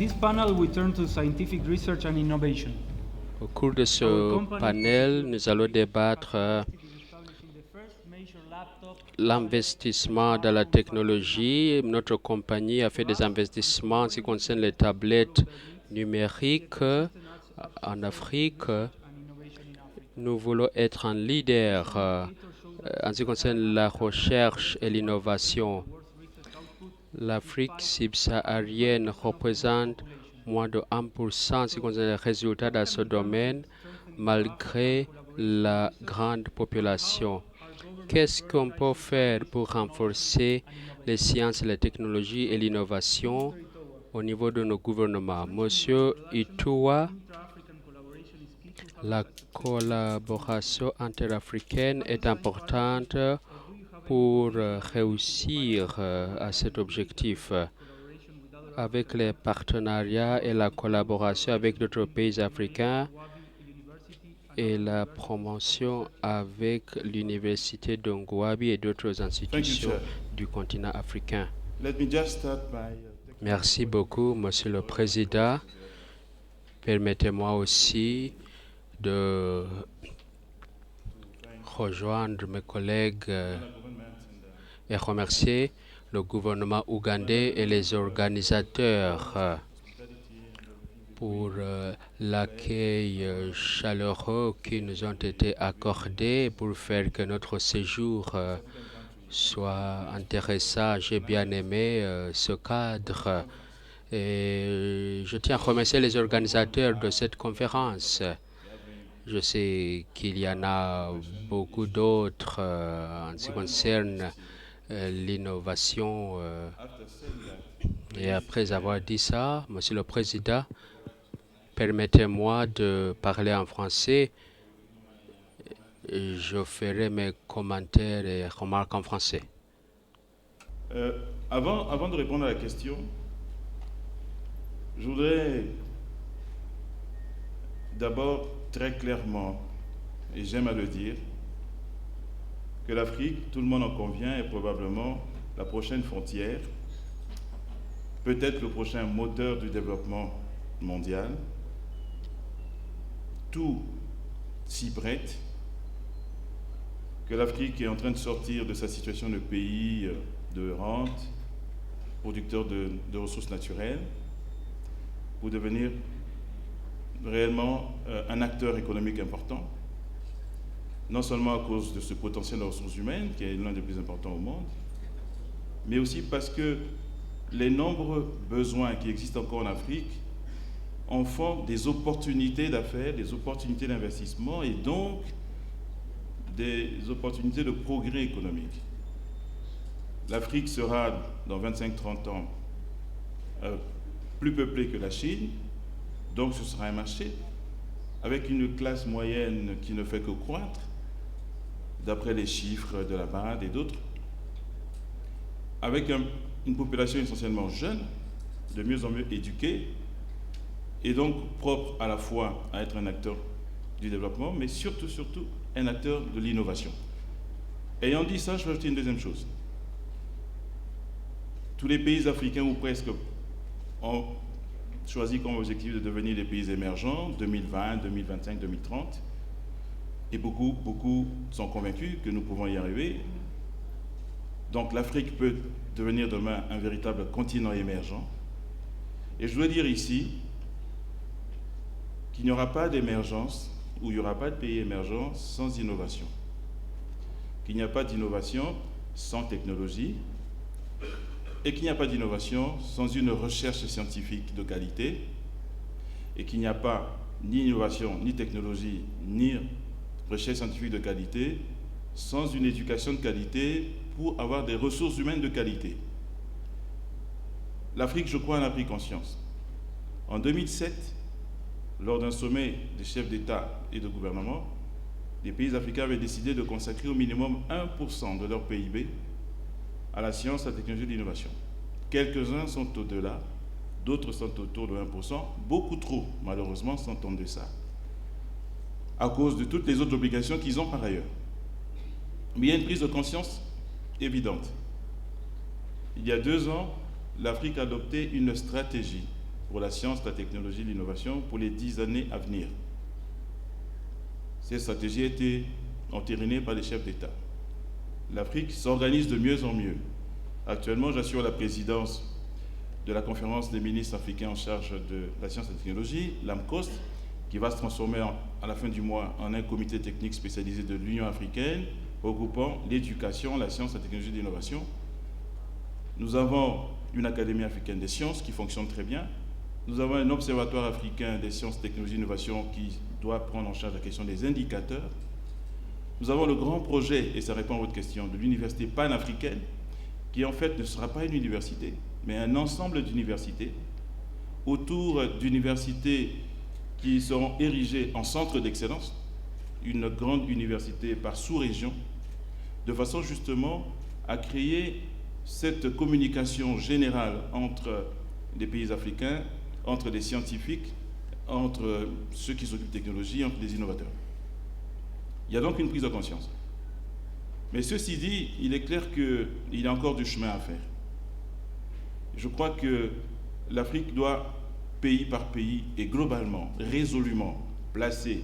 this panel, we turn to scientific research and innovation. Au cours de ce panel, nous allons débattre l'investissement dans la technologie. Notre compagnie a fait des investissements en ce qui concerne les tablettes numériques en Afrique. Nous voulons être un leader en ce qui concerne la recherche et l'innovation. L'Afrique subsaharienne représente moins de 1% en ce qui concerne les résultats dans ce domaine, malgré la grande population. Qu'est-ce qu'on peut faire pour renforcer les sciences, les technologies et l'innovation au niveau de nos gouvernements? Monsieur Itoua, la collaboration interafricaine est importante pour réussir à cet objectif. Avec les partenariats et la collaboration avec d'autres pays africains et la promotion avec l'Université de Ngouabi et d'autres institutions du continent africain. Merci beaucoup, Monsieur le Président. Permettez-moi aussi de rejoindre mes collègues et remercier le gouvernement ougandais et les organisateurs pour l'accueil chaleureux qui nous ont été accordés pour faire que notre séjour soit intéressant. J'ai bien aimé ce cadre et je tiens à remercier les organisateurs de cette conférence. Je sais qu'il y en a beaucoup d'autres en ce qui concerne l'innovation. Et après avoir dit ça, Monsieur le Président, permettez-moi de parler en français. Je ferai mes commentaires et remarques en français. Avant de répondre à la question, je voudrais d'abord très clairement, et j'aime à le dire, que l'Afrique, tout le monde en convient, est probablement la prochaine frontière, peut-être le prochain moteur du développement mondial. Tout s'y prête, que l'Afrique est en train de sortir de sa situation de pays de rente, producteur de ressources naturelles, pour devenir réellement un acteur économique important, non seulement à cause de ce potentiel de ressources humaines, qui est l'un des plus importants au monde, mais aussi parce que les nombreux besoins qui existent encore en Afrique en font des opportunités d'affaires, des opportunités d'investissement et donc des opportunités de progrès économique. L'Afrique sera, dans 25-30 ans, plus peuplée que la Chine, donc ce sera un marché avec une classe moyenne qui ne fait que croître, d'après les chiffres de la BAD et d'autres, avec une population essentiellement jeune, de mieux en mieux éduquée, et donc propre à la fois à être un acteur du développement, mais surtout un acteur de l'innovation. Ayant dit ça, je vais ajouter une deuxième chose. Tous les pays africains, ou presque, ont choisi comme objectif de devenir des pays émergents, 2020, 2025, 2030, et beaucoup sont convaincus que nous pouvons y arriver. Donc l'Afrique peut devenir demain un véritable continent émergent. Et je dois dire ici qu'il n'y aura pas d'émergence, ou il n'y aura pas de pays émergent sans innovation. Qu'il n'y a pas d'innovation sans technologie, et qu'il n'y a pas d'innovation sans une recherche scientifique de qualité, et qu'il n'y a pas ni innovation, ni technologie, ni recherche scientifique de qualité sans une éducation de qualité pour avoir des ressources humaines de qualité. L'Afrique, je crois, en a pris conscience. En 2007, lors d'un sommet des chefs d'État et de gouvernement, les pays africains avaient décidé de consacrer au minimum 1% de leur PIB à la science, à la technologie et l'innovation. Quelques-uns sont au-delà, d'autres sont autour de 1%, beaucoup trop, malheureusement, sont en deçà, à cause de toutes les autres obligations qu'ils ont par ailleurs. Mais il y a une prise de conscience évidente. Il y a 2 ans, l'Afrique a adopté une stratégie pour la science, la technologie et l'innovation pour les 10 années à venir. Cette stratégie a été entérinée par les chefs d'État. L'Afrique s'organise de mieux en mieux. Actuellement, j'assure la présidence de la conférence des ministres africains en charge de la science et la technologie, l'AMCOST, qui va se transformer à la fin du mois en un comité technique spécialisé de l'Union africaine, regroupant l'éducation, la science, la technologie et l'innovation. Nous avons une Académie africaine des sciences qui fonctionne très bien. Nous avons un observatoire africain des sciences, technologies et innovations qui doit prendre en charge la question des indicateurs. Nous avons le grand projet, et ça répond à votre question, de l'université panafricaine, qui en fait ne sera pas une université, mais un ensemble d'universités, autour d'universités qui seront érigées en centre d'excellence, une grande université par sous-région, de façon justement à créer cette communication générale entre les pays africains, entre les scientifiques, entre ceux qui s'occupent de technologie, entre les innovateurs. Il y a donc une prise de conscience. Mais ceci dit, il est clair qu'il y a encore du chemin à faire. Je crois que l'Afrique doit, pays par pays et globalement, résolument, placer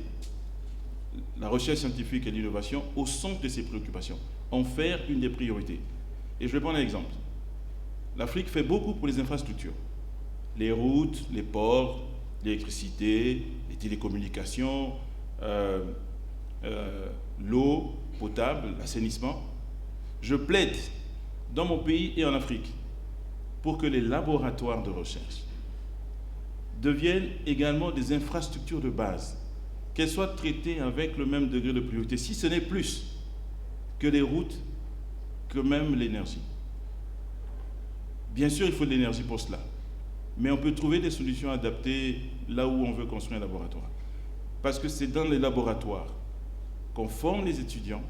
la recherche scientifique et l'innovation au centre de ses préoccupations, en faire une des priorités. Et je vais prendre un exemple. L'Afrique fait beaucoup pour les infrastructures. Les routes, les ports, l'électricité, les télécommunications, l'eau potable, l'assainissement. Je plaide dans mon pays et en Afrique pour que les laboratoires de recherche deviennent également des infrastructures de base, qu'elles soient traitées avec le même degré de priorité, si ce n'est plus que les routes, que même l'énergie. Bien sûr, il faut de l'énergie pour cela, mais on peut trouver des solutions adaptées là où on veut construire un laboratoire. Parce que c'est dans les laboratoires qu'on forme les étudiants,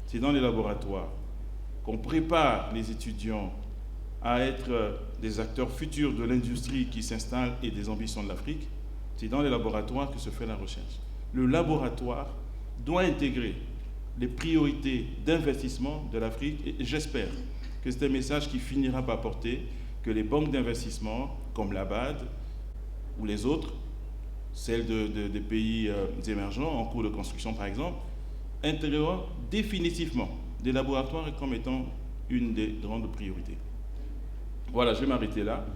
c'est dans les laboratoires qu'on prépare les étudiants à être des acteurs futurs de l'industrie qui s'installe et des ambitions de l'Afrique. C'est dans les laboratoires que se fait la recherche. Le laboratoire doit intégrer les priorités d'investissement de l'Afrique et j'espère que c'est un message qui finira par porter que les banques d'investissement comme la BAD ou les autres, celles des pays émergents en cours de construction par exemple, intégreront définitivement des laboratoires comme étant une des grandes priorités. Voilà, je vais m'arrêter là.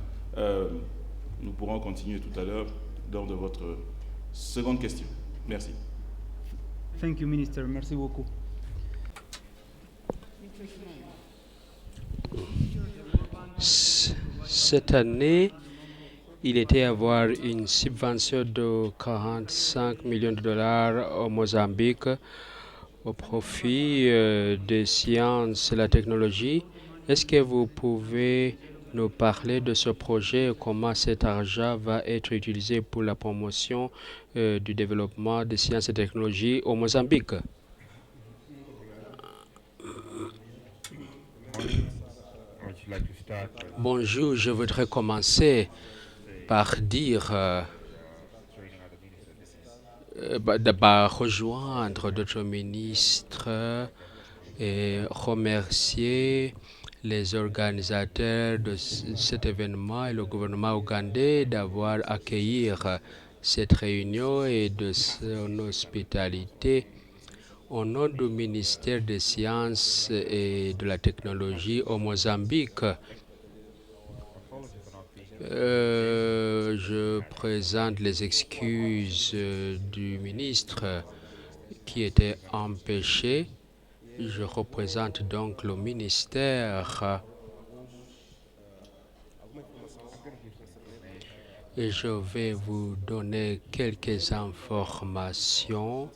Nous pourrons continuer tout à l'heure lors de votre seconde question. Merci. Thank you, Minister. Merci beaucoup. Cette année, il était à avoir une subvention de 45 millions de dollars au Mozambique au profit des sciences et la technologie. Est-ce que vous pouvez nous parler de ce projet et comment cet argent va être utilisé pour la promotion du développement des sciences et technologies au Mozambique? Bonjour, je voudrais commencer par dire rejoindre d'autres ministres et remercier les organisateurs de cet événement et le gouvernement ougandais d'avoir accueilli cette réunion et de son hospitalité. Au nom du ministère des Sciences et de la Technologie au Mozambique, je présente les excuses du ministre qui était empêché. Je représente donc le ministère et je vais vous donner quelques informations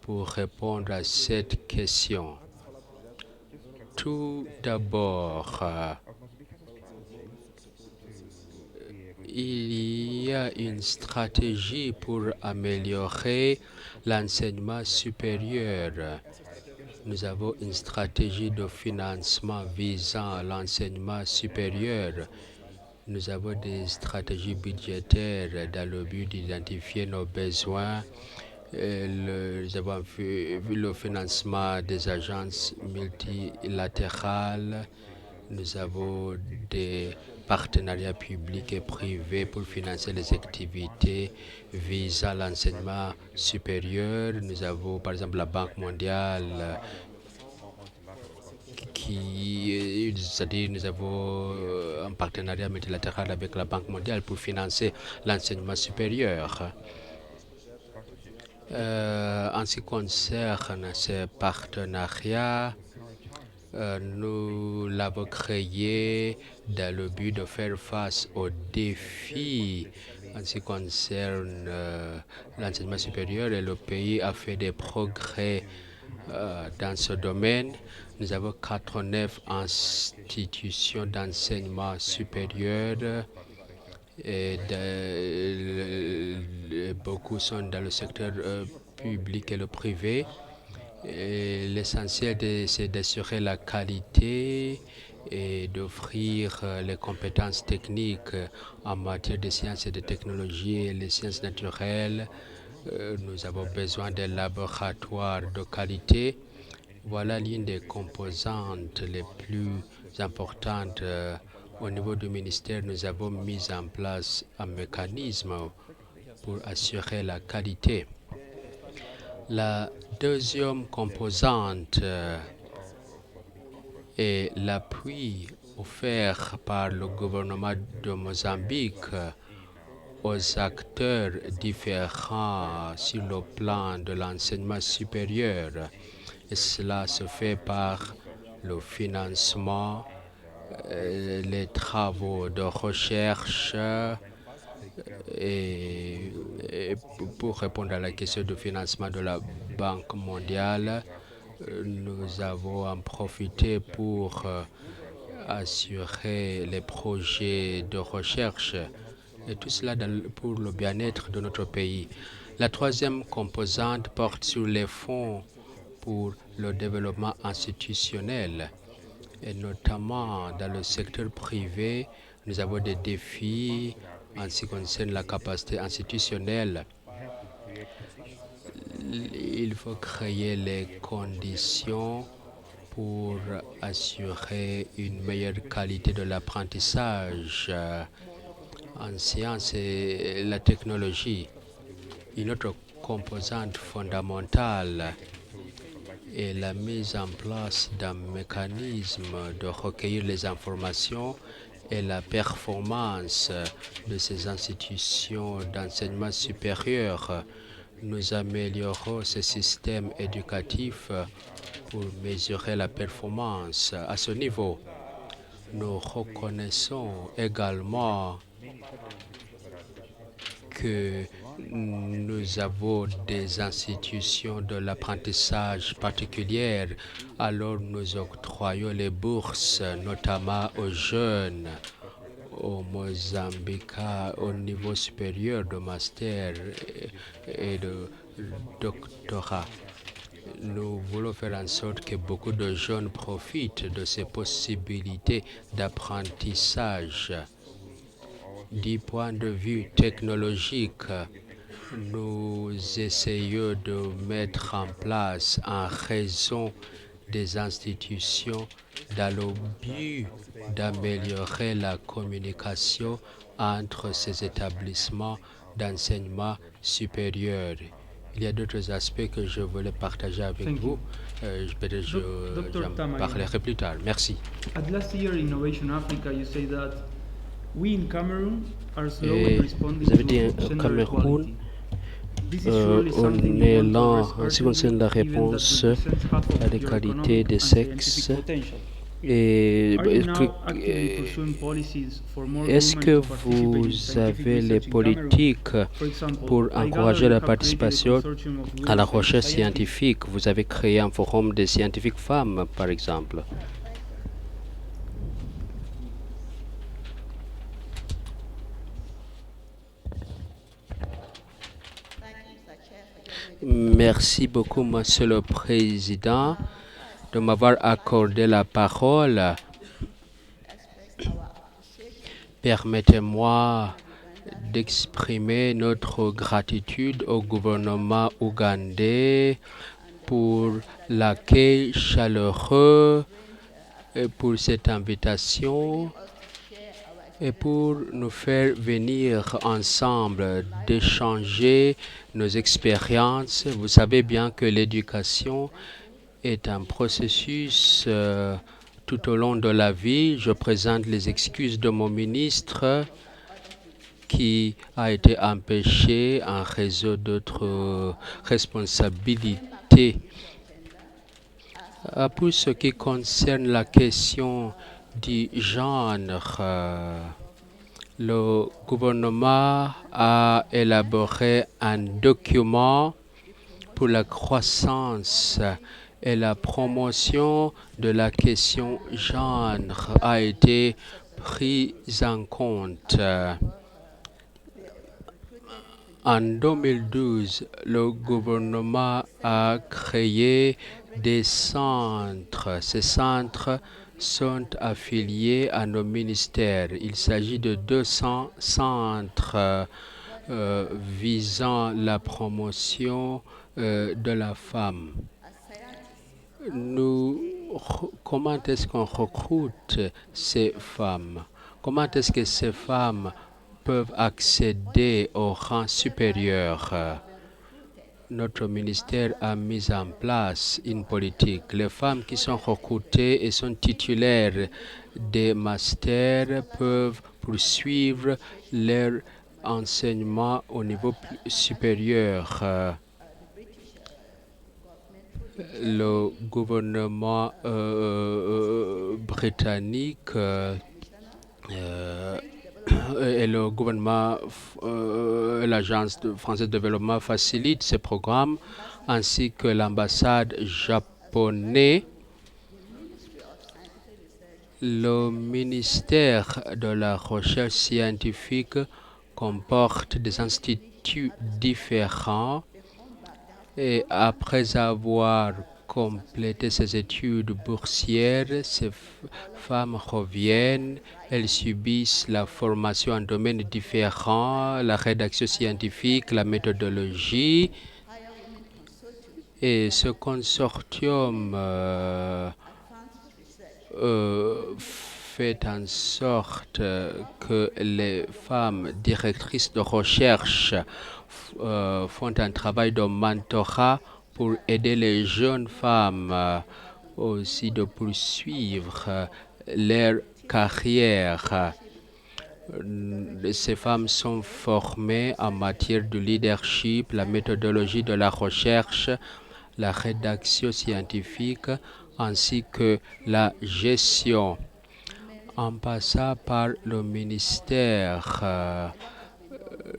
pour répondre à cette question. Tout d'abord, il y a une stratégie pour améliorer l'enseignement supérieur. Nous avons une stratégie de financement visant l'enseignement supérieur. Nous avons des stratégies budgétaires dans le but d'identifier nos besoins. Nous avons vu le financement des agences multilatérales. Nous avons des partenariats publics et privés pour financer les activités visant l'enseignement supérieur. Nous avons par exemple la Banque mondiale c'est-à-dire nous avons un partenariat multilatéral avec la Banque mondiale pour financer l'enseignement supérieur. En ce qui concerne ces partenariats, nous l'avons créé dans le but de faire face aux défis en ce qui concerne l'enseignement supérieur et le pays a fait des progrès dans ce domaine. Nous avons 89 institutions d'enseignement supérieur et beaucoup sont dans le secteur public et le privé. L'essentiel, c'est d'assurer la qualité et d'offrir les compétences techniques en matière de sciences et de technologies et les sciences naturelles. Nous avons besoin de laboratoires de qualité. Voilà l'une des composantes les plus importantes. Au niveau du ministère, nous avons mis en place un mécanisme pour assurer la qualité. La deuxième composante est l'appui offert par le gouvernement de Mozambique aux acteurs différents sur le plan de l'enseignement supérieur. Et cela se fait par le financement, les travaux de recherche et pour répondre à la question du financement de la Banque mondiale, nous avons en profité pour assurer les projets de recherche et tout cela pour le bien-être de notre pays. La troisième composante porte sur les fonds pour le développement institutionnel et notamment dans le secteur privé, nous avons des défis en ce qui concerne la capacité institutionnelle. Il faut créer les conditions pour assurer une meilleure qualité de l'apprentissage en sciences et la technologie. Une autre composante fondamentale est la mise en place d'un mécanisme de recueillir les informations et la performance de ces institutions d'enseignement supérieur. Nous améliorons ce système éducatif pour mesurer la performance à ce niveau. Nous reconnaissons également que nous avons des institutions de l'apprentissage particulières, alors nous octroyons les bourses, notamment aux jeunes au Mozambique au niveau supérieur de master et de doctorat. Nous voulons faire en sorte que beaucoup de jeunes profitent de ces possibilités d'apprentissage. Du point de vue technologique, nous essayons de mettre en place un réseau des institutions dans le but d'améliorer la communication entre ces établissements d'enseignement supérieur. Il y a d'autres aspects que je voulais partager avec vous. Peut-être j'en parlerai plus tard. Merci. At last year Innovation Africa, you say that we in Cameroon are slow in responding vous avez dit to au gender Cameroun, equality. This is surely on something est you want to lent address en ce qui concerne la urgently, given that réponse represents half of à your l'égalité economic des and sexes. scientific potential. Et Are you now actively pursuing policies for more est-ce women que to participate in vous scientific avez les research in Cameroon? politiques For example, pour I gather encourager you la have created a participation consortium of à la women recherche scientists. scientifique? Vous avez créé un forum des scientifiques femmes, par exemple. Merci beaucoup, Monsieur le Président, de m'avoir accordé la parole. Permettez-moi d'exprimer notre gratitude au gouvernement ougandais pour l'accueil chaleureux et pour cette invitation et pour nous faire venir ensemble, d'échanger nos expériences. Vous savez bien que l'éducation est un processus tout au long de la vie. Je présente les excuses de mon ministre qui a été empêché en raison d'autres responsabilités. Pour ce qui concerne la question du genre, le gouvernement a élaboré un document pour la croissance et la promotion de la question genre a été prise en compte. En 2012, le gouvernement a créé des centres. Ces centres sont affiliés à nos ministères. Il s'agit de 200 centres visant la promotion de la femme. Comment est-ce qu'on recrute ces femmes? Comment est-ce que ces femmes peuvent accéder au rang supérieur? Notre ministère a mis en place une politique. Les femmes qui sont recrutées et sont titulaires des masters peuvent poursuivre leur enseignement au niveau supérieur. Le gouvernement britannique et le gouvernement, l'Agence française de développement facilite ces programmes, ainsi que l'ambassade japonaise. Le ministère de la recherche scientifique comporte des instituts différents et après avoir complété ses études boursières, ces femmes reviennent, elles subissent la formation en domaines différents, la rédaction scientifique, la méthodologie. Et ce consortium fait en sorte que les femmes directrices de recherche font un travail de mentorat pour aider les jeunes femmes aussi de poursuivre leur carrière. Ces femmes sont formées en matière de leadership, la méthodologie de la recherche, la rédaction scientifique, ainsi que la gestion. En passant par le ministère,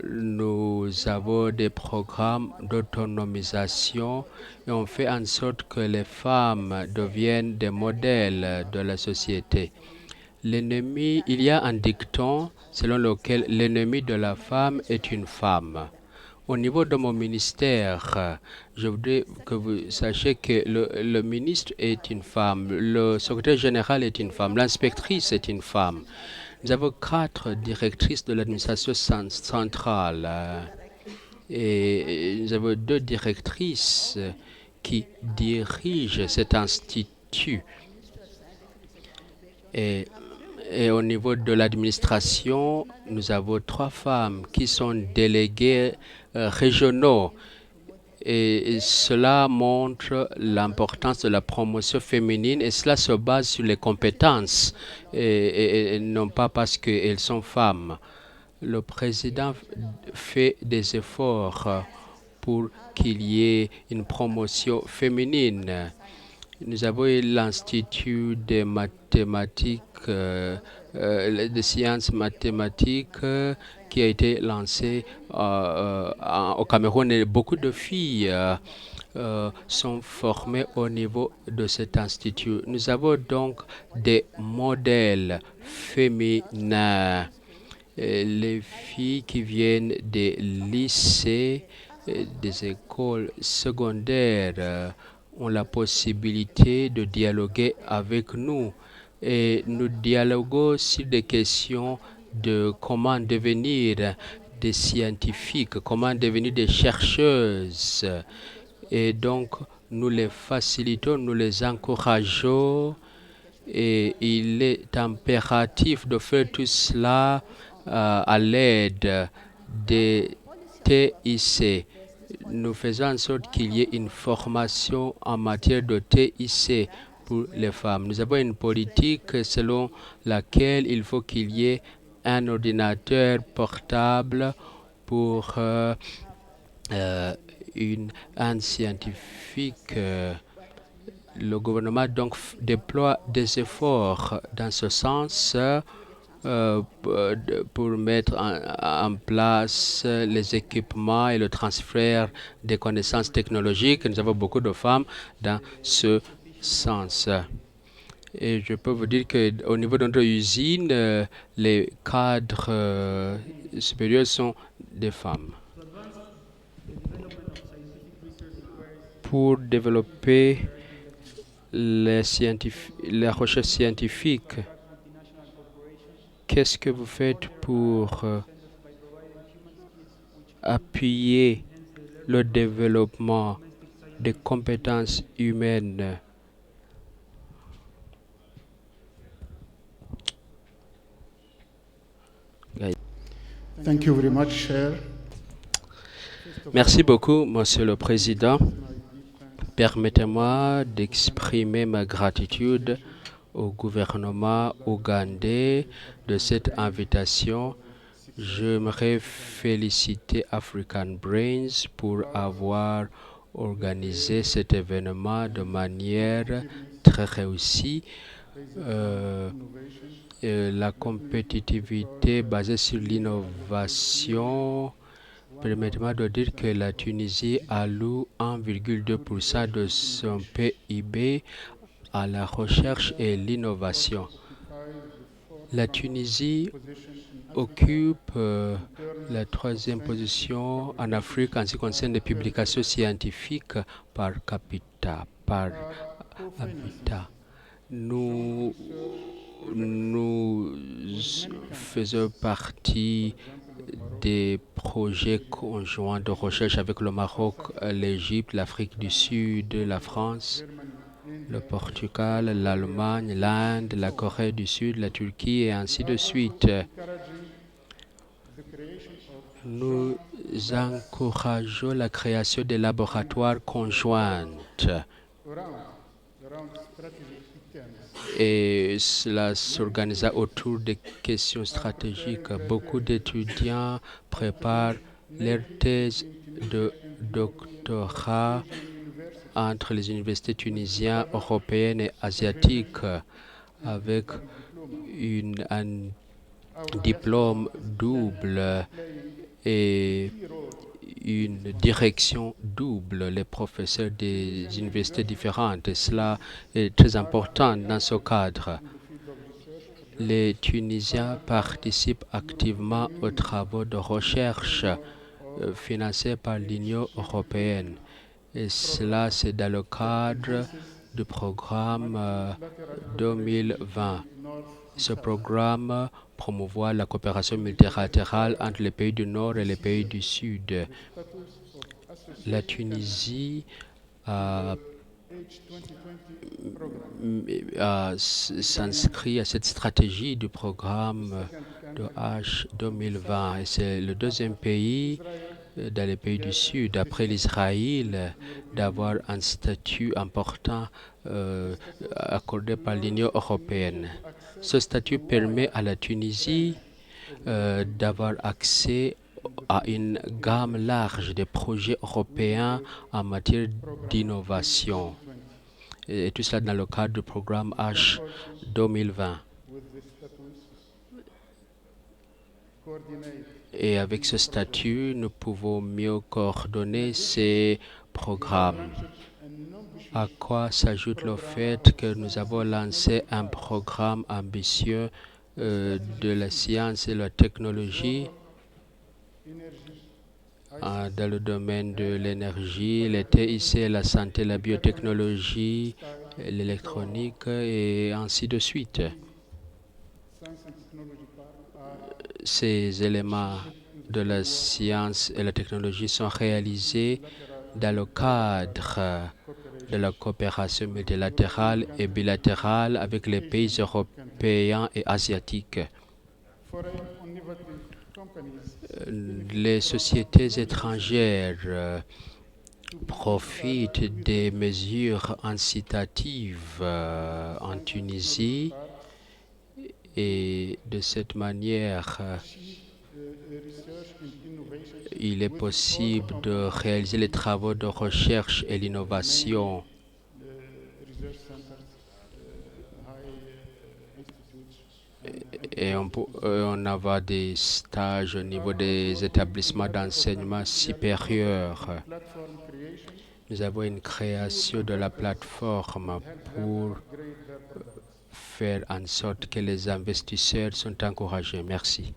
nous avons des programmes d'autonomisation et on fait en sorte que les femmes deviennent des modèles de la société. Il y a un dicton selon lequel l'ennemi de la femme est une femme. Au niveau de mon ministère, je voudrais que vous sachiez que le ministre est une femme, le secrétaire général est une femme, l'inspectrice est une femme. Nous avons 4 directrices de l'administration centrale et nous avons 2 directrices qui dirigent cet institut. Et au niveau de l'administration, nous avons 3 femmes qui sont déléguées régionaux. Et cela montre l'importance de la promotion féminine et cela se base sur les compétences et non pas parce qu'elles sont femmes. Le président fait des efforts pour qu'il y ait une promotion féminine. Nous avons l'Institut des mathématiques, des sciences mathématiques qui a été lancé au Cameroun et beaucoup de filles sont formées au niveau de cet institut. Nous avons donc des modèles féminins. Les filles qui viennent des lycées, des écoles secondaires ont la possibilité de dialoguer avec nous. Et nous dialoguons sur des questions de comment devenir des scientifiques, comment devenir des chercheuses. Et donc, nous les facilitons, nous les encourageons Et il est impératif de faire tout cela à l'aide des TIC. Nous faisons en sorte qu'il y ait une formation en matière de TIC pour les femmes. Nous avons une politique selon laquelle il faut qu'il y ait un ordinateur portable pour un scientifique. Le gouvernement donc déploie des efforts dans ce sens pour mettre en place les équipements et le transfert des connaissances technologiques. Nous avons beaucoup de femmes dans ce sens. Et je peux vous dire qu'au niveau de notre usine, les cadres supérieurs sont des femmes. Pour développer la recherche scientifique, qu'est-ce que vous faites pour appuyer le développement des compétences humaines? Thank you very much, Chair. Merci beaucoup, Monsieur le Président. Permettez-moi d'exprimer ma gratitude au gouvernement ougandais de cette invitation. J'aimerais féliciter African Brains pour avoir organisé cet événement de manière très réussie. La compétitivité basée sur l'innovation. Permettez-moi de dire que la Tunisie alloue 1,2% de son PIB à la recherche et l'innovation. La Tunisie occupe la 3e position en Afrique en ce qui concerne les publications scientifiques par capita, par habitat. Nous faisons partie des projets conjoints de recherche avec le Maroc, l'Égypte, l'Afrique du Sud, la France, le Portugal, l'Allemagne, l'Inde, la Corée du Sud, la Turquie et ainsi de suite. Nous encourageons la création de laboratoires conjoints et cela s'organisa autour des questions stratégiques. Beaucoup d'étudiants préparent leur thèse de doctorat entre les universités tunisiennes, européennes et asiatiques avec un diplôme double et une direction double, les professeurs des universités différentes. Et cela est très important dans ce cadre. Les Tunisiens participent activement aux travaux de recherche financés par l'Union européenne. Et cela, c'est dans le cadre du programme 2020. Ce programme promouvoit la coopération multilatérale entre les pays du Nord et les pays du Sud. La Tunisie s'inscrit à cette stratégie du programme de H 2020 et c'est le 2e pays dans les pays du Sud, après l'Israël, d'avoir un statut important accordé par l'Union européenne. Ce statut permet à la Tunisie d'avoir accès à une gamme large de projets européens en matière d'innovation. Et tout cela dans le cadre du programme H 2020. Et avec ce statut, nous pouvons mieux coordonner ces programmes. À quoi s'ajoute le fait que nous avons lancé un programme ambitieux de la science et la technologie dans le domaine de l'énergie, les TIC, la santé, la biotechnologie, l'électronique et ainsi de suite. Ces éléments de la science et la technologie sont réalisés dans le cadre de la coopération multilatérale et bilatérale avec les pays européens et asiatiques. Les sociétés étrangères profitent des mesures incitatives en Tunisie et de cette manière, il est possible de réaliser les travaux de recherche et l'innovation et on avoir des stages au niveau des établissements d'enseignement supérieur. Nous avons une création de la plateforme pour faire en sorte que les investisseurs sont encouragés. Merci.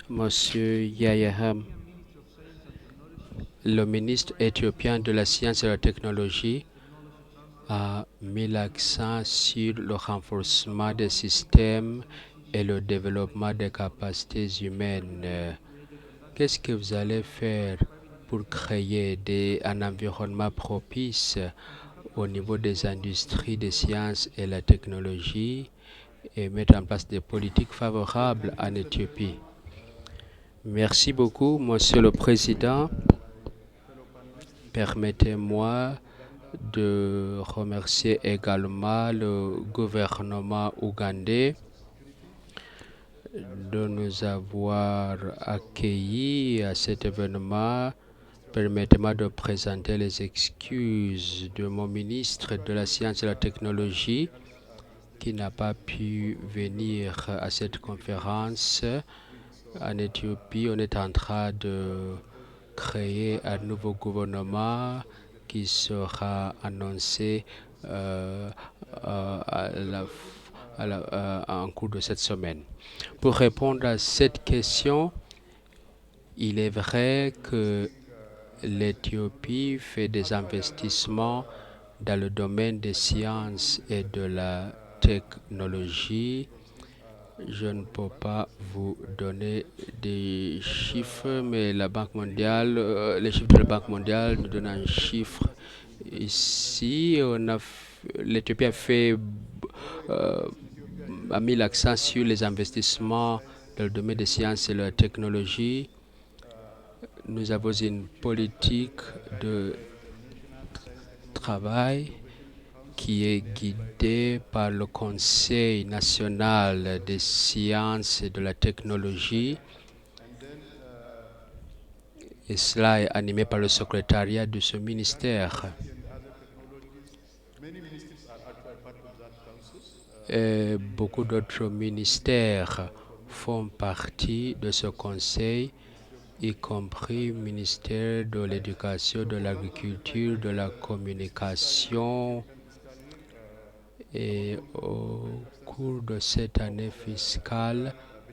Monsieur Yayaham, le ministre éthiopien de la science et de la technologie a mis l'accent sur le renforcement des systèmes et le développement des capacités humaines. Qu'est-ce que vous allez faire pour créer un environnement propice au niveau des industries des sciences et la technologie et mettre en place des politiques favorables en Éthiopie? Merci beaucoup, Monsieur le Président. Permettez-moi de remercier également le gouvernement ougandais de nous avoir accueillis à cet événement. Permettez-moi de présenter les excuses de mon ministre de la Science et de la Technologie qui n'a pas pu venir à cette conférence. En Éthiopie, on est en train de créer un nouveau gouvernement qui sera annoncé en cours de cette semaine. Pour répondre à cette question, il est vrai que l'Éthiopie fait des investissements dans le domaine des sciences et de la technologie. Je ne peux pas vous donner des chiffres, mais la Banque mondiale, les chiffres de la Banque mondiale nous donnent un chiffre. Ici, l'Éthiopie a mis l'accent sur les investissements dans le domaine des sciences et de la technologie. Nous avons une politique de travail qui est guidée par le Conseil national des sciences et de la technologie. Et cela est animé par le secrétariat de ce ministère. Et beaucoup d'autres ministères font partie de ce conseil, y compris le ministère de l'Éducation, de l'Agriculture, de la Communication. Et au cours de cette année fiscale,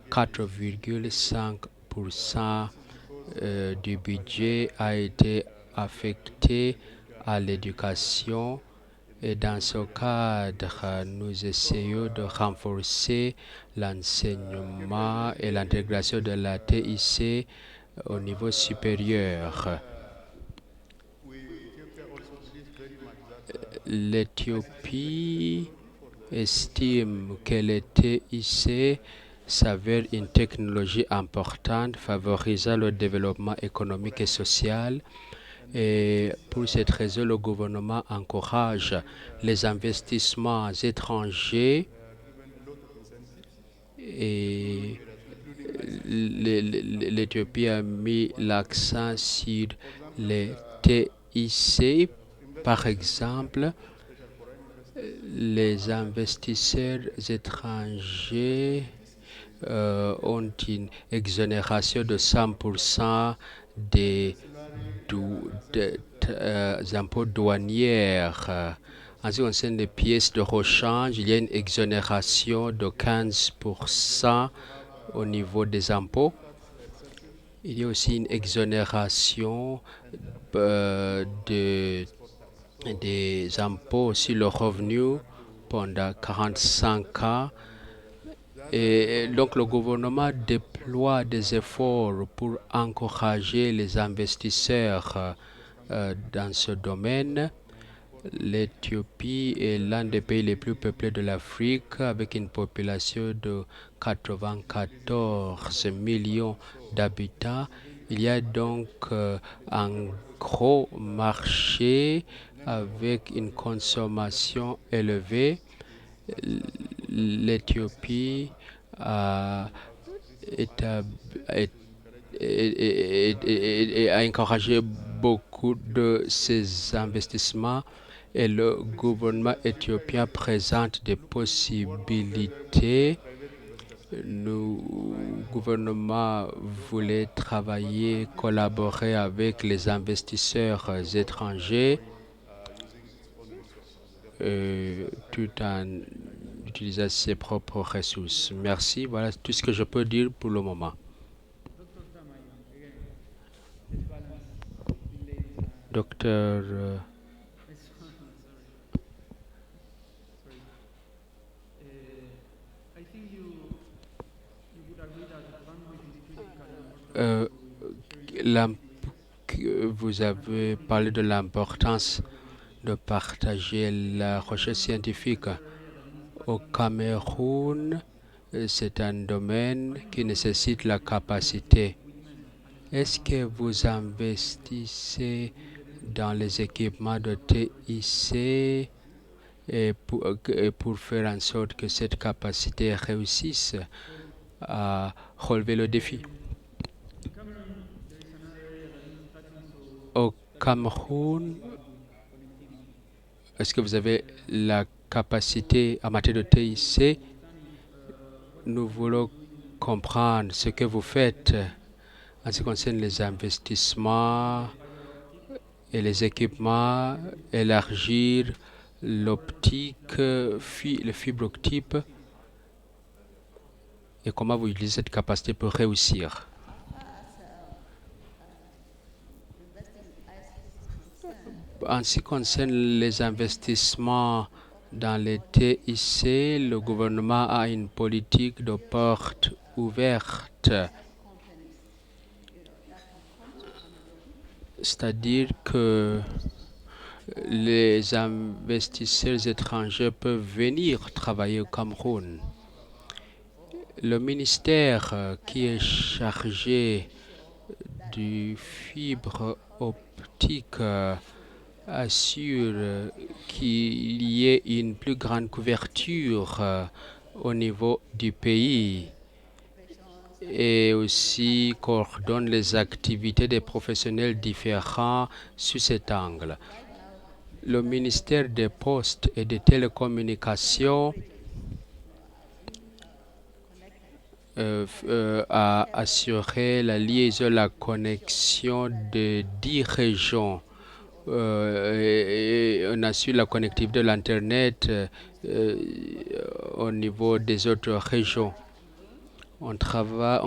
4,5% du budget a été affecté à l'éducation. Et dans ce cadre, nous essayons de renforcer l'enseignement et l'intégration de la TIC au niveau supérieur. L'Éthiopie estime que le TIC s'avère une technologie importante favorisant le développement économique et social. Et pour cette raison, le gouvernement encourage les investissements étrangers et l'Éthiopie a mis l'accent sur les TIC. Par exemple, les investisseurs étrangers ont une exonération de 100% des impôts douaniers. En ce qui concerne les pièces de rechange, il y a une exonération de 15% au niveau des impôts. Il y a aussi une exonération des impôts sur le revenu pendant 45 ans. Et donc le gouvernement déploie des efforts pour encourager les investisseurs dans ce domaine. L'Éthiopie est l'un des pays les plus peuplés de l'Afrique avec une population de 94 millions d'habitants. Il y a donc un gros marché avec une consommation élevée. L'Éthiopie a encouragé beaucoup de ces investissements et le gouvernement éthiopien présente des possibilités. Le gouvernement voulait travailler, collaborer avec les investisseurs étrangers tout en utilisant ses propres ressources. Merci, voilà tout ce que je peux dire pour le moment. Docteur vous avez parlé de l'importance de partager la recherche scientifique. Au Cameroun, c'est un domaine qui nécessite la capacité. Est-ce que vous investissez dans les équipements de TIC et pour faire en sorte que cette capacité réussisse à relever le défi? Au Cameroun, est-ce que vous avez la capacité en matière de TIC? Nous voulons comprendre ce que vous faites en ce qui concerne les investissements et les équipements, élargir l'optique, le fibre optique, et comment vous utilisez cette capacité pour réussir. En ce qui concerne les investissements dans les TIC, le gouvernement a une politique de porte ouverte. C'est-à-dire que les investisseurs étrangers peuvent venir travailler au Cameroun. Le ministère qui est chargé du fibre optique assure qu'il y ait une plus grande couverture au niveau du pays et aussi coordonne les activités des professionnels différents sous cet angle. Le ministère des Postes et des Télécommunications a assuré la liaison, la connexion de 10 régions. Et on assure la connectivité de l'Internet au niveau des autres régions. On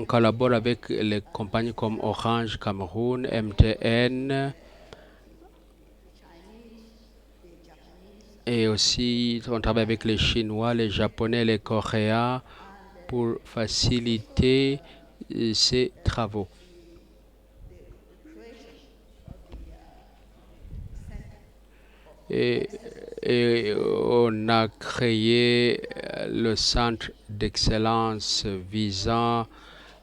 collabore avec les compagnies comme Orange Cameroun, MTN, et aussi on travaille avec les Chinois, les Japonais, les Coréens pour faciliter ces travaux. Et on a créé le centre d'excellence visant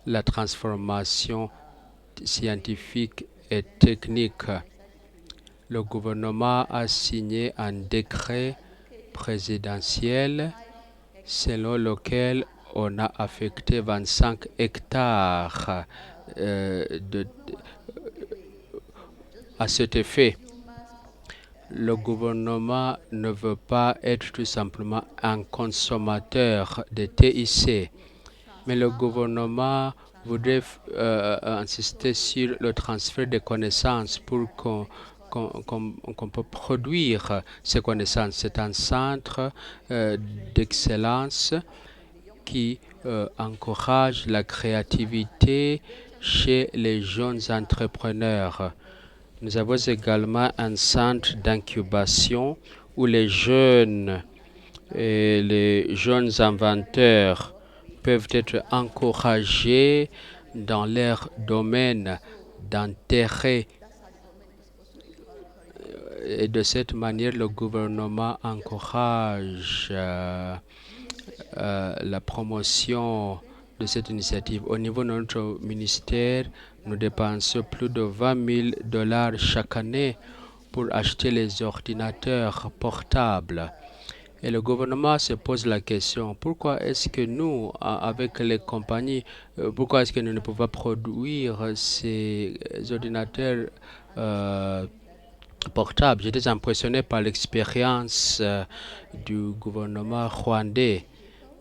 la transformation scientifique et technique. Le gouvernement a signé un décret présidentiel selon lequel on a affecté 25 hectares à cet effet. Le gouvernement ne veut pas être tout simplement un consommateur de TIC, mais le gouvernement voudrait insister sur le transfert de connaissances pour qu'on peut produire ces connaissances. C'est un centre d'excellence qui encourage la créativité chez les jeunes entrepreneurs. Nous avons également un centre d'incubation où les jeunes inventeurs peuvent être encouragés dans leur domaine d'intérêt. Et de cette manière, le gouvernement encourage la promotion de cette initiative. Au niveau de notre ministère, nous dépensons plus de $20 000 chaque année pour acheter les ordinateurs portables. Et le gouvernement se pose la question, pourquoi est-ce que nous, avec les compagnies, pourquoi est-ce que nous ne pouvons pas produire ces ordinateurs portables? J'étais impressionné par l'expérience du gouvernement rwandais.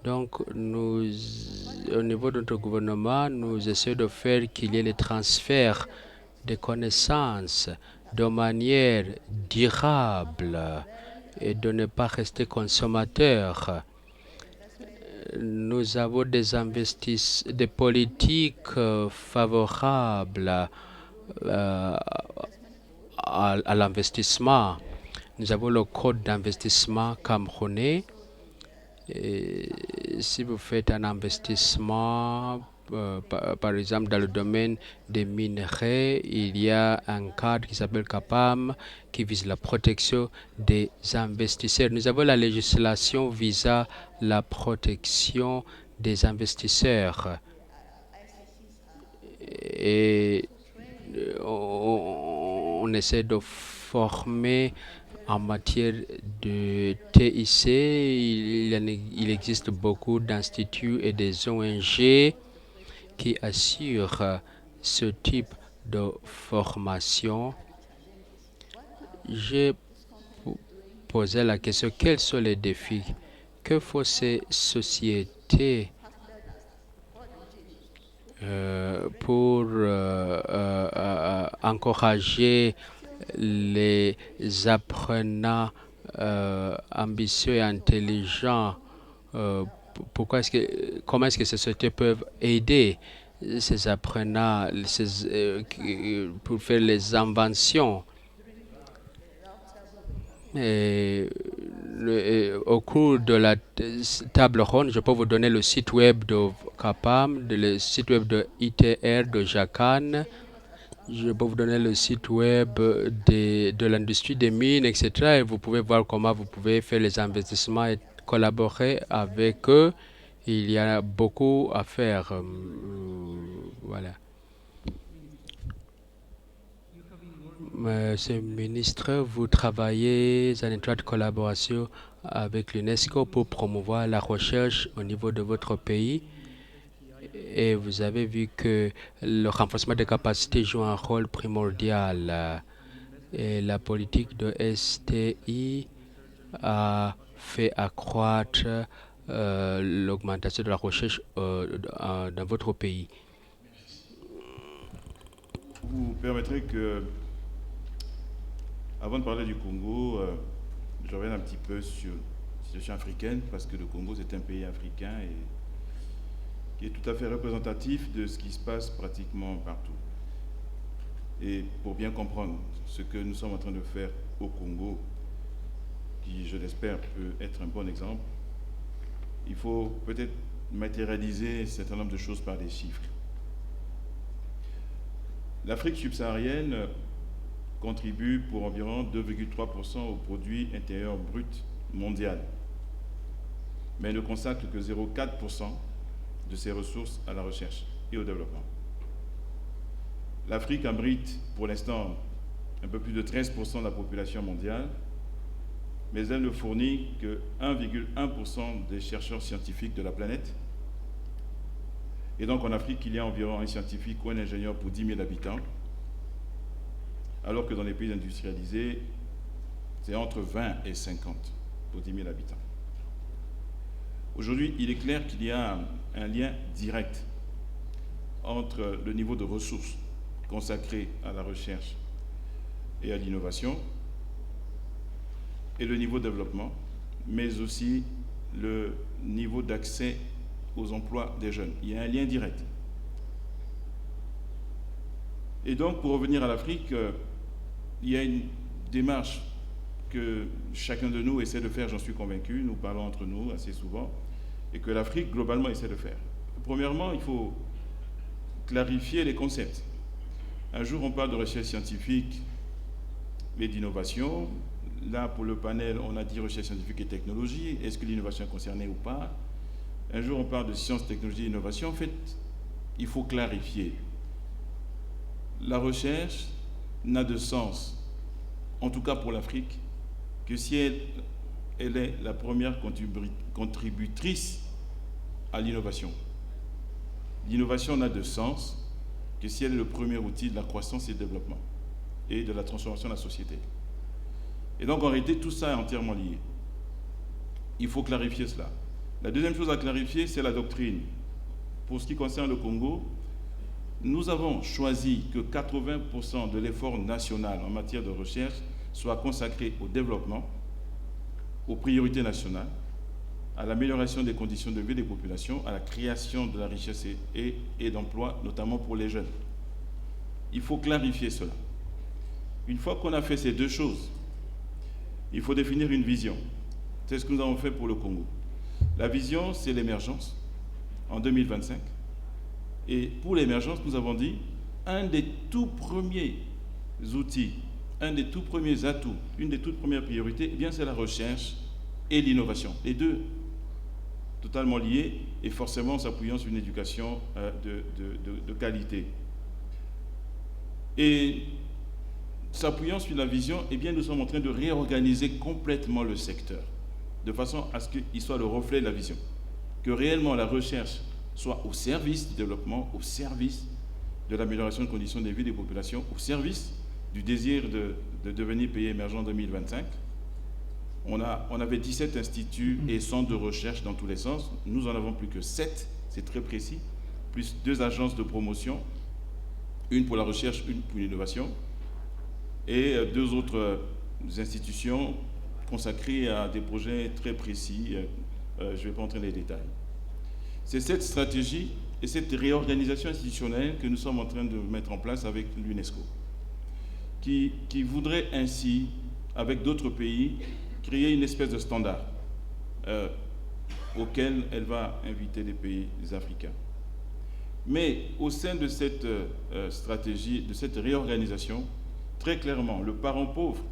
Donc, au niveau de notre gouvernement, nous essayons de faire qu'il y ait les transferts de connaissances de manière durable et de ne pas rester consommateur. Nous avons des politiques favorables à l'investissement. Nous avons le code d'investissement camerounais. Et si vous faites un investissement, par exemple dans le domaine des minerais, il y a un cadre qui s'appelle CAPAM qui vise la protection des investisseurs. Nous avons la législation visant la protection des investisseurs. Et on essaie de former en matière de TIC. Il existe beaucoup d'instituts et des ONG qui assurent ce type de formation. J'ai posé la question, quels sont les défis que font ces sociétés pour encourager les apprenants ambitieux et intelligents? Comment est-ce que ces sociétés peuvent aider ces apprenants pour faire les inventions? Au cours de la table ronde, je peux vous donner le site web de CAPAM, le site web de ITR, de JACAN. Je peux vous donner le site web de l'industrie des mines, etc. Et vous pouvez voir comment vous pouvez faire les investissements et collaborer avec eux. Il y a beaucoup à faire. Voilà. Monsieur le ministre, vous travaillez en étroite collaboration avec l'UNESCO pour promouvoir la recherche au niveau de votre pays. Et vous avez vu que le renforcement des capacités joue un rôle primordial. Et la politique de STI a fait accroître l'augmentation de la recherche dans votre pays. Vous permettrez que, avant de parler du Congo, je revienne un petit peu sur la situation africaine, parce que le Congo, c'est un pays africain et qui est tout à fait représentatif de ce qui se passe pratiquement partout. Et pour bien comprendre ce que nous sommes en train de faire au Congo, qui, je l'espère, peut être un bon exemple, il faut peut-être matérialiser un certain nombre de choses par des chiffres. L'Afrique subsaharienne contribue pour environ 2,3% au produit intérieur brut mondial, mais ne consacre que 0,4% de ses ressources à la recherche et au développement. L'Afrique abrite pour l'instant un peu plus de 13% de la population mondiale, mais elle ne fournit que 1,1% des chercheurs scientifiques de la planète. Et donc en Afrique, il y a environ un scientifique ou un ingénieur pour 10 000 habitants, alors que dans les pays industrialisés, c'est entre 20 et 50 pour 10 000 habitants. Aujourd'hui, il est clair qu'il y a un lien direct entre le niveau de ressources consacrées à la recherche et à l'innovation et le niveau de développement, mais aussi le niveau d'accès aux emplois des jeunes. Il y a un lien direct. Et donc, pour revenir à l'Afrique, il y a une démarche que chacun de nous essaie de faire, j'en suis convaincu, nous parlons entre nous assez souvent, et que l'Afrique, globalement, essaie de faire. Premièrement, il faut clarifier les concepts. Un jour, on parle de recherche scientifique et d'innovation. Là, pour le panel, on a dit recherche scientifique et technologie. Est-ce que l'innovation est concernée ou pas? Un jour, on parle de sciences, technologie et innovation. En fait, il faut clarifier. La recherche n'a de sens, en tout cas pour l'Afrique, que si elle est la première contributrice à l'innovation. L'innovation n'a de sens que si elle est le premier outil de la croissance et du développement et de la transformation de la société. Et donc, en réalité, tout ça est entièrement lié. Il faut clarifier cela. La deuxième chose à clarifier, c'est la doctrine. Pour ce qui concerne le Congo, nous avons choisi que 80% de l'effort national en matière de recherche soit consacré au développement, aux priorités nationales, à l'amélioration des conditions de vie des populations, à la création de la richesse et d'emplois, notamment pour les jeunes. Il faut clarifier cela. Une fois qu'on a fait ces deux choses, il faut définir une vision. C'est ce que nous avons fait pour le Congo. La vision, c'est l'émergence en 2025. Et pour l'émergence, nous avons dit, un des tout premiers outils, un des tout premiers atouts, une des toutes premières priorités, eh bien, c'est la recherche et l'innovation. Les deux totalement liés et forcément s'appuyant sur une éducation de qualité. Et s'appuyant sur la vision, eh bien, nous sommes en train de réorganiser complètement le secteur, de façon à ce qu'il soit le reflet de la vision. Que réellement la recherche soit au service du développement, au service de l'amélioration des conditions de vie des populations, au service du désir de devenir pays émergent en 2025. On avait 17 instituts et centres de recherche dans tous les sens. Nous en avons plus que 7, c'est très précis, plus 2 agences de promotion, une pour la recherche, une pour l'innovation, et 2 autres institutions consacrées à des projets très précis. Je ne vais pas entrer dans les détails. C'est cette stratégie et cette réorganisation institutionnelle que nous sommes en train de mettre en place avec l'UNESCO, qui voudrait ainsi, avec d'autres pays, créer une espèce de standard auquel elle va inviter les pays africains. Mais au sein de cette stratégie, de cette réorganisation, très clairement, le parent pauvre,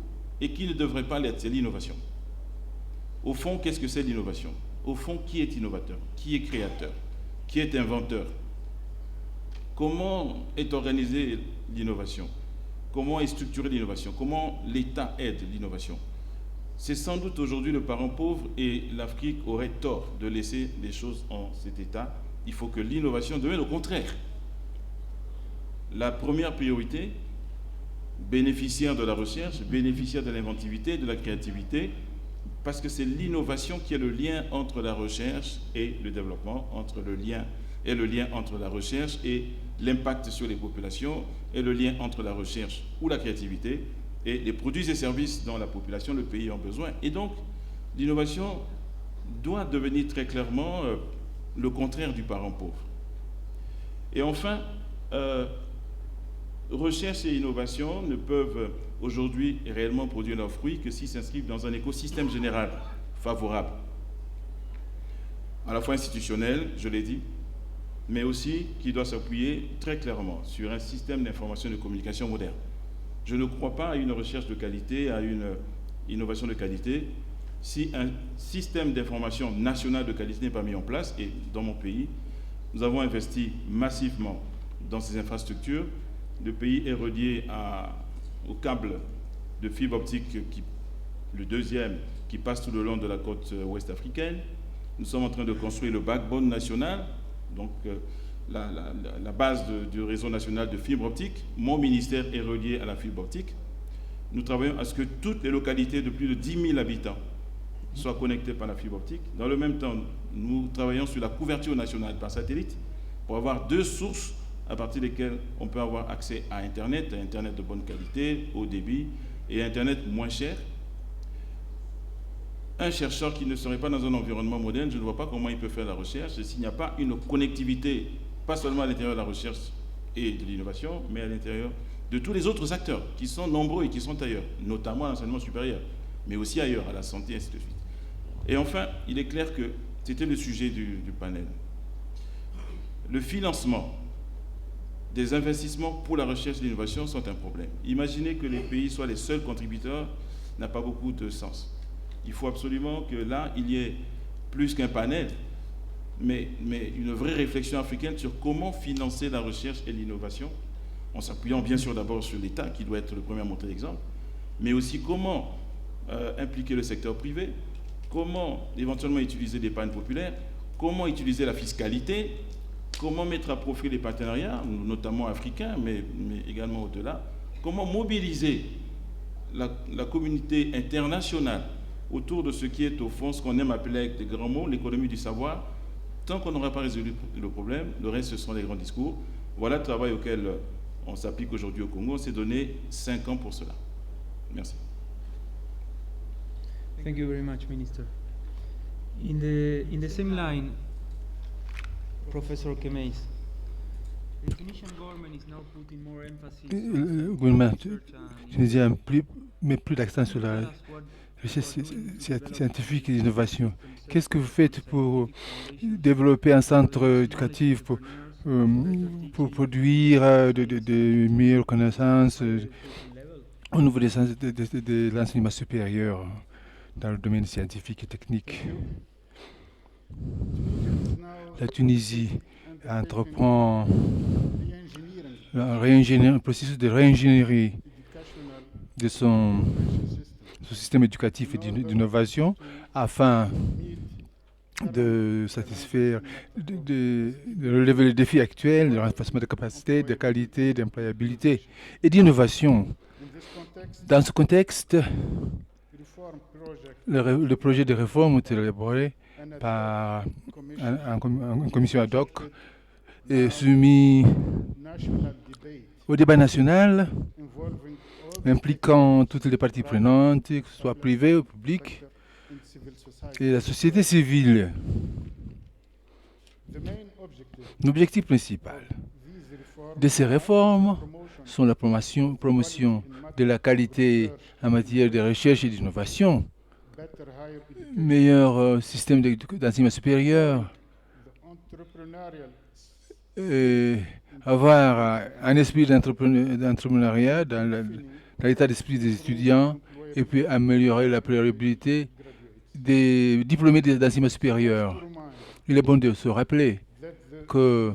et qui ne devrait pas l'être, c'est l'innovation. Au fond, qu'est-ce que c'est l'innovation? Au fond, qui est innovateur? Qui est créateur? Qui est inventeur? Comment est organisée l'innovation? Comment est structurée l'innovation? Comment l'État aide l'innovation? C'est sans doute aujourd'hui le parent pauvre et l'Afrique aurait tort de laisser les choses en cet état. Il faut que l'innovation devienne au contraire la première priorité, bénéficiaire de la recherche, bénéficiaire de l'inventivité, de la créativité, parce que c'est l'innovation qui est le lien entre la recherche et le développement, le lien entre la recherche et l'impact sur les populations, et le lien entre la recherche ou la créativité et les produits et services dont la population, le pays ont besoin. Et donc, l'innovation doit devenir très clairement le contraire du parent pauvre. Et enfin, recherche et innovation ne peuvent aujourd'hui réellement produire leurs fruits que s'ils s'inscrivent dans un écosystème général favorable, à la fois institutionnel, je l'ai dit, mais aussi qui doit s'appuyer très clairement sur un système d'information et de communication moderne. Je ne crois pas à une recherche de qualité, à une innovation de qualité, si un système d'information national de qualité n'est pas mis en place. Et dans mon pays, nous avons investi massivement dans ces infrastructures. Le pays est relié au câble de fibre optique, le deuxième, qui passe tout le long de la côte ouest africaine. Nous sommes en train de construire le backbone national, donc la base du réseau national de fibre optique. Mon ministère est relié à la fibre optique. Nous travaillons à ce que toutes les localités de plus de 10 000 habitants soient connectées par la fibre optique. Dans le même temps, nous travaillons sur la couverture nationale par satellite pour avoir 2 sources à partir desquelles on peut avoir accès à Internet de bonne qualité, haut débit, et Internet moins cher. Un chercheur qui ne serait pas dans un environnement moderne, je ne vois pas comment il peut faire la recherche s'il n'y a pas une connectivité, pas seulement à l'intérieur de la recherche et de l'innovation, mais à l'intérieur de tous les autres acteurs qui sont nombreux et qui sont ailleurs, notamment à l'enseignement supérieur, mais aussi ailleurs, à la santé, et ainsi de suite. Et enfin, il est clair que c'était le sujet du panel. le financement des investissements pour la recherche et l'innovation sont un problème. Imaginez que les pays soient les seuls contributeurs n'a pas beaucoup de sens. Il faut absolument que là, il y ait plus qu'un panel, mais une vraie réflexion africaine sur comment financer la recherche et l'innovation, en s'appuyant bien sûr d'abord sur l'État, qui doit être le premier à montrer l'exemple, mais aussi comment impliquer le secteur privé, comment éventuellement utiliser des pannes populaires, comment utiliser la fiscalité, comment mettre à profit les partenariats, notamment africains, mais également au-delà, comment mobiliser la communauté internationale autour de ce qui est au fond ce qu'on aime appeler avec des grands mots l'économie du savoir. Tant qu'on n'aura pas résolu le problème, le reste ce sont les grands discours. Voilà le travail auquel on s'applique aujourd'hui au Congo. On s'est donné 5 ans pour cela. Merci. Thank you very much, Minister. In the same line, Professor Kemeis, the Tunisian government is now putting more emphasis Le on gouvernement research and tunisien met plus d'accent sur la recherche scientifique et l'innovation. Qu'est-ce que vous faites pour développer un centre éducatif, pour produire de meilleures connaissances au niveau de l'enseignement supérieur dans le domaine scientifique et technique? La Tunisie entreprend un processus de réingénierie de son système éducatif et d'innovation afin de satisfaire, de relever les défis actuels, de renforcement de capacités, de qualité, d'employabilité et d'innovation. Dans ce contexte, le projet de réforme est élaboré par une commission ad hoc et soumis au débat national impliquant toutes les parties prenantes, que ce soit privées ou publiques, et la société civile. L'objectif principal de ces réformes sont la promotion de la qualité en matière de recherche et d'innovation, meilleur système d'enseignement supérieur, et avoir un esprit d'entrepreneuriat dans l'état d'esprit des étudiants, et puis améliorer la priorité des diplômés d'enseignement supérieur. Il est bon de se rappeler que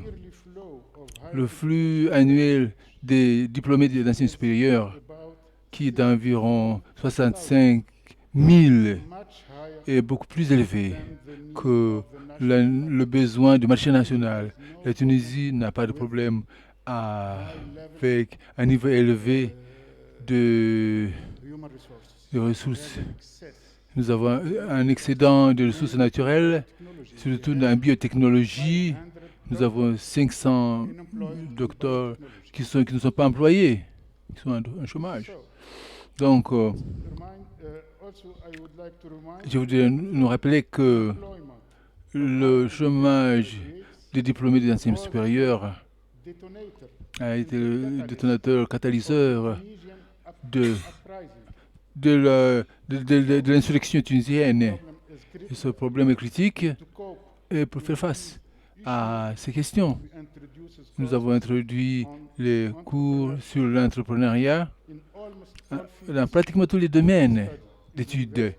le flux annuel des diplômés d'enseignement supérieur, qui est d'environ 65 000, est beaucoup plus élevé que le besoin du marché national. La Tunisie n'a pas de problème avec un niveau élevé de ressources. Nous avons un excédent de ressources naturelles, surtout dans la biotechnologie. Nous avons 500 docteurs qui ne sont pas employés, qui sont en chômage. Donc, je voudrais nous rappeler que le chômage des diplômés des enseignements supérieurs a été le détonateur, catalyseur de l'insurrection tunisienne. Et ce problème est critique. Et pour faire face à ces questions, nous avons introduit les cours sur l'entrepreneuriat dans pratiquement tous les domaines d'études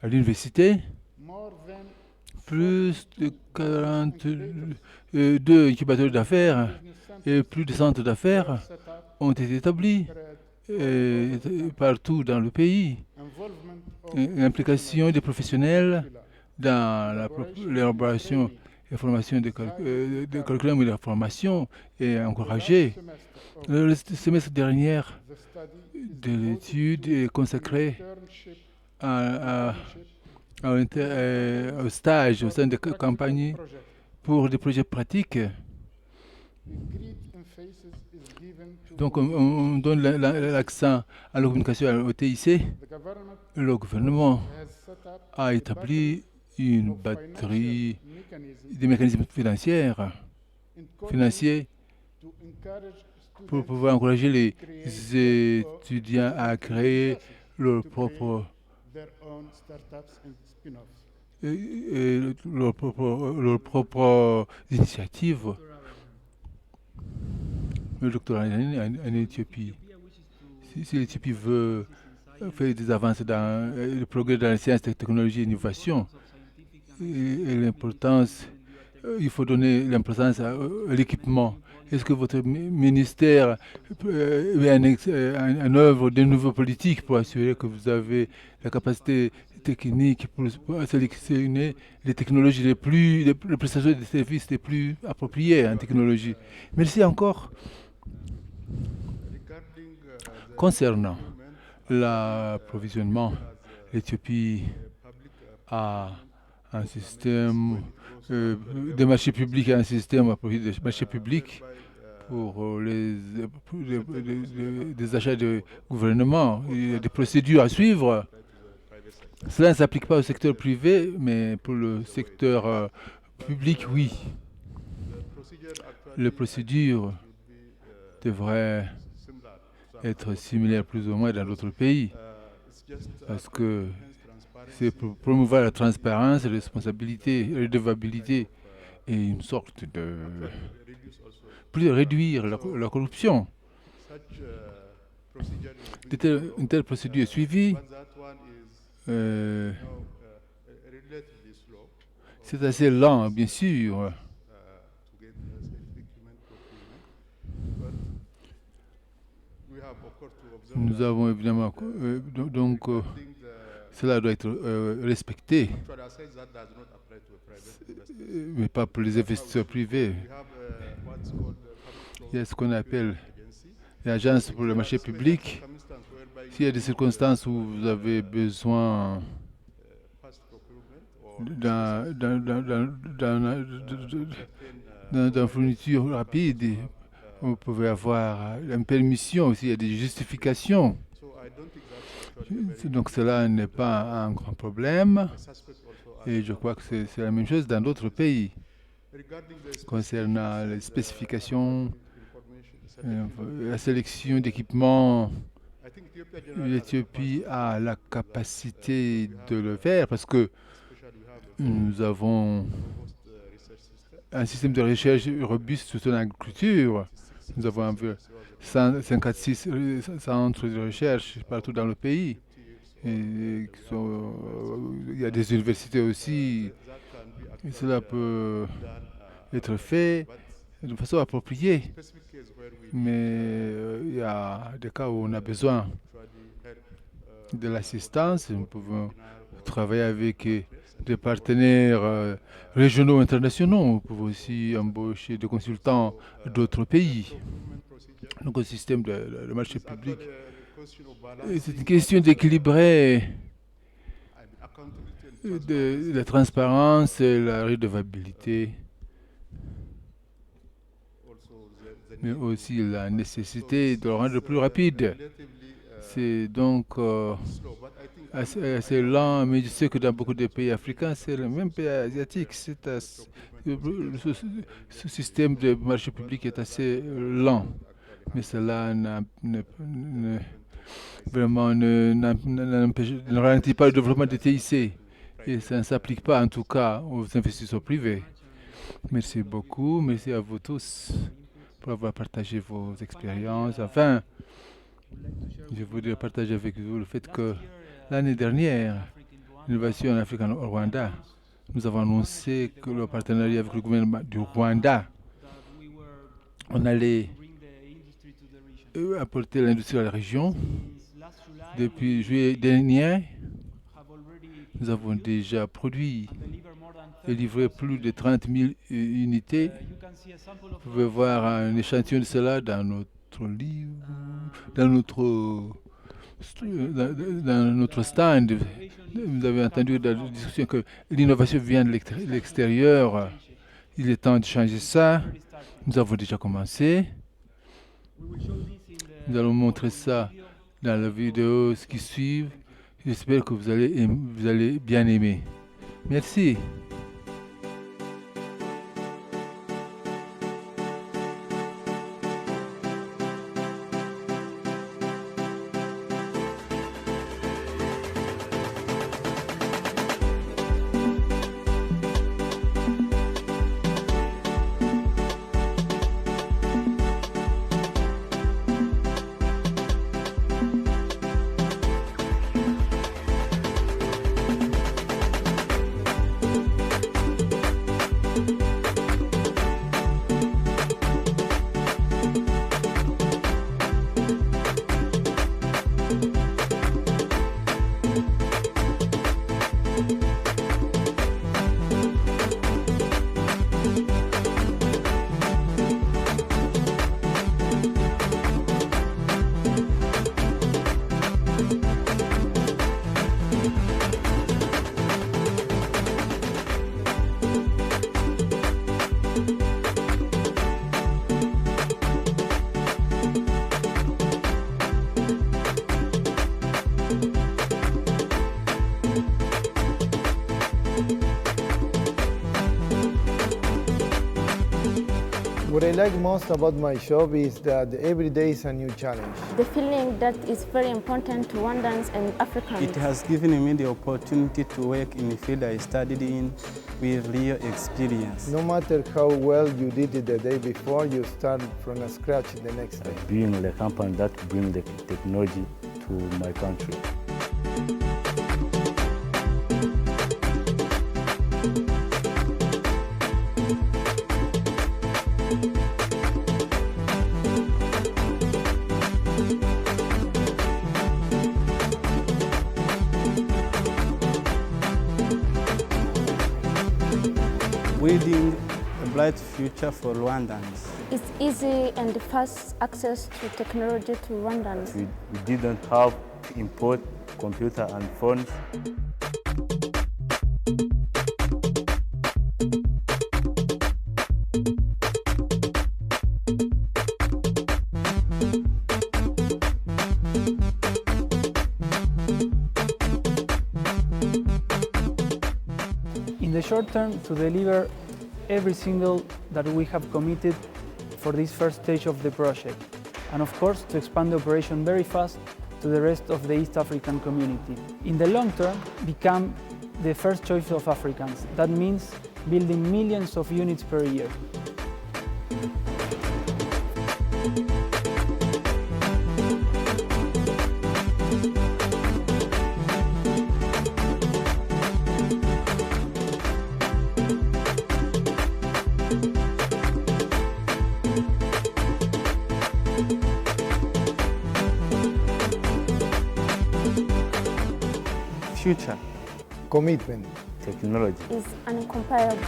à l'université. Plus de 42 incubateurs d'affaires et plus de centres d'affaires ont été établis partout dans le pays. L'implication des professionnels dans l'élaboration et formation des curriculums et de la formation est encouragée. Le semestre dernier de l'étude est consacré au stage au sein de campagnes pour des projets pratiques. Donc on donne l'accent à la communication au TIC. Le gouvernement a établi une batterie de mécanismes financiers pour pouvoir encourager les étudiants à créer leurs propres initiatives le doctorat en Éthiopie. Si l'Éthiopie veut faire des avancées dans le progrès dans les sciences, technologies et l'innovation, et l'importance, il faut donner l'importance à l'équipement. Est-ce que votre ministère met en œuvre de nouvelles politiques pour assurer que vous avez la capacité technique pour sélectionner les technologies les prestations de services les plus appropriées en technologie? Merci encore. Concernant l'approvisionnement, l'Éthiopie a un système de marché public et un système de marché public pour des achats de gouvernement. Il y a des procédures à suivre. Cela ne s'applique pas au secteur privé, mais pour le secteur public, oui. Les procédures devraient être similaires plus ou moins dans d'autres pays, parce que c'est pour promouvoir la transparence, la responsabilité, la redevabilité et une sorte de réduire la corruption. Une telle procédure est suivie. C'est assez lent, bien sûr. Nous avons évidemment cela doit être respecté, mais pas pour les investisseurs privés. Il y a ce qu'on appelle l'agence pour le marché public. S'il y a des circonstances où vous avez besoin d'une fourniture rapide, vous pouvez avoir une permission, s'il y a des justifications. Donc cela n'est pas un grand problème. Et je crois que c'est la même chose dans d'autres pays. Concernant les spécifications, la sélection d'équipements, l'Éthiopie a la capacité de le faire parce que nous avons un système de recherche robuste sur l'agriculture. Nous avons un peu 156 centres de recherche partout dans le pays. Et il y a des universités aussi. Et cela peut être fait de façon appropriée. Mais il y a des cas où on a besoin de l'assistance. Nous pouvons travailler avec des partenaires régionaux internationaux. Nous pouvons aussi embaucher des consultants d'autres pays. Donc, le système de marché public, c'est une question d'équilibrer de la transparence et la redevabilité, mais aussi la nécessité de le rendre plus rapide. C'est donc assez lent, mais je sais que dans beaucoup de pays africains, c'est le même pays asiatique. Ce système de marché public est assez lent, mais cela ne ralentit pas le développement des TIC. Et ça ne s'applique pas, en tout cas, aux investisseurs privés. Merci beaucoup. Merci à vous tous pour avoir partagé vos expériences. Enfin, je voudrais partager avec vous le fait que l'année dernière, l'innovation en Afrique au Rwanda, nous avons annoncé que le partenariat avec le gouvernement du Rwanda, on allait apporter l'industrie à la région. Depuis juillet dernier, nous avons déjà produit et livré plus de 30 000 unités. Vous pouvez voir un échantillon de cela dans notre livre, dans notre stand. Vous avez entendu dans la discussion que l'innovation vient de l'extérieur. Il est temps de changer ça. Nous avons déjà commencé. Nous allons montrer ça dans la vidéo qui suit. J'espère que vous allez bien aimer. Merci. What I like most about my job is that every day is a new challenge. The feeling that is very important to Rwandans and Africans. It has given me the opportunity to work in the field I studied in with real experience. No matter how well you did it the day before, you start from scratch the next day. Being the company that brings the technology to my country. Building a bright future for Rwandans. It's easy and fast access to technology to Rwandans. We didn't have to import computer and phones. In the short term, to deliver every single that we have committed for this first stage of the project, and of course to expand the operation very fast to the rest of the East African community. In the long term, become the first choice of Africans. That means building millions of units per year. Future. Commitment. Technology. Is incomparable.